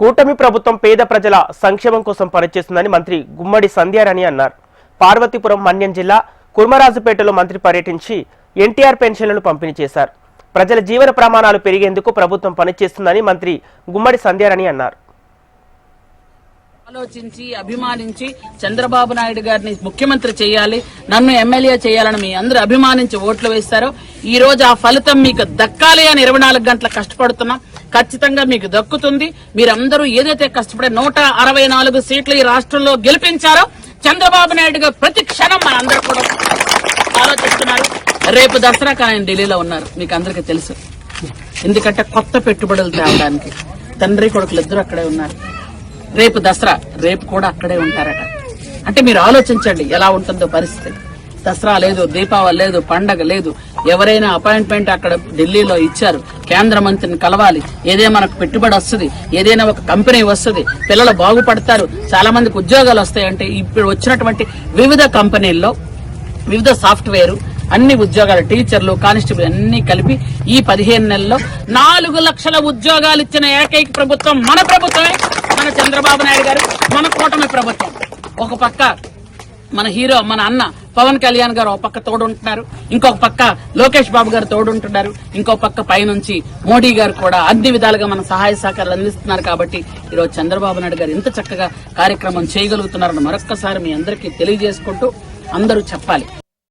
కూటమి ప్రభుత్వం పేద ప్రజల సంక్షేమం కోసం పనిచేస్తుందని మంత్రి గుమ్మడి సంధ్యారాణి అన్నారు. పార్వతీపురం మన్యం జిల్లా కుర్మరాజుపేటలో మంత్రి పర్యటించి ఎన్టీఆర్ పెన్షన్లను పంపిణీ చేశారు. ప్రజల జీవన ప్రమాణాలు పెరిగేందుకు ప్రభుత్వం పనిచేస్తుందని మంత్రి గుమ్మడి సంధ్యారాణి అన్నారు. ఆలోచించి అభిమానించి చంద్రబాబు నాయుడు గారిని ముఖ్యమంత్రి చేయాలి, నన్ను ఎమ్మెల్యే చేయాలని మీ అందరూ అభిమానించి ఓట్లు వేస్తారో ఈ రోజు ఆ ఫలితం మీకు దక్కాలి అని 24 గంటలు కష్టపడుతున్నాం. ఖచ్చితంగా మీకు దక్కుతుంది. మీరందరూ ఏదైతే కష్టపడే 164 సీట్లు ఈ రాష్ట్రంలో గెలిపించారో చంద్రబాబు నాయుడు గారు ప్రతి క్షణం మనందరూ కూడా ఆలోచిస్తున్నారు. రేపు దసరాకు ఆయన ఢిల్లీలో ఉన్నారు, మీకు అందరికీ తెలుసు. ఎందుకంటే కొత్త పెట్టుబడులు తేవడానికి తండ్రి కొడుకులు ఇద్దరు అక్కడే ఉన్నారు. రేపు దసరా, రేపు కూడా అక్కడే ఉంటారట. అంటే మీరు ఆలోచించండి ఎలా ఉంటుందో పరిస్థితి. దసరా లేదు, దీపావళి లేదు, పండగ లేదు. ఎవరైనా అపాయింట్మెంట్ అక్కడ ఢిల్లీలో ఇచ్చారు, కేంద్ర మంత్రిని కలవాలి, ఏదైనా మనకు పెట్టుబడి వస్తుంది, ఏదైనా ఒక కంపెనీ వస్తుంది, పిల్లలు బాగుపడతారు, చాలా మందికి ఉద్యోగాలు వస్తాయంటే ఇప్పుడు వచ్చినటువంటి వివిధ కంపెనీల్లో వివిధ సాఫ్ట్వేర్ అన్ని ఉద్యోగాలు, టీచర్లు, కానిస్టేబుల్ అన్ని కలిపి ఈ 15 నెలల్లో 4 లక్షల ఉద్యోగాలు ఇచ్చిన ఏకైక ప్రభుత్వం మన ప్రభుత్వమే, మన చంద్రబాబు నాయుడు గారు, మన కూటమి ప్రభుత్వం. ఒక పక్క మన హీరో, మన అన్న పవన్ కళ్యాణ్ గారు ఒక పక్క తోడుంటున్నారు, ఇంకొక పక్క లోకేష్ బాబు గారు తోడుంటున్నారు, ఇంకో పక్క పైనుంచి మోడీ గారు కూడా అన్ని విధాలుగా మన సహాయ సహకారాలు అందిస్తున్నారు. కాబట్టి ఈరోజు చంద్రబాబు నాయుడు గారు ఇంత చక్కగా కార్యక్రమం చేయగలుగుతున్నారని మరొక్కసారి మీ అందరికీ తెలియజేసుకుంటూ అందరూ చెప్పాలి.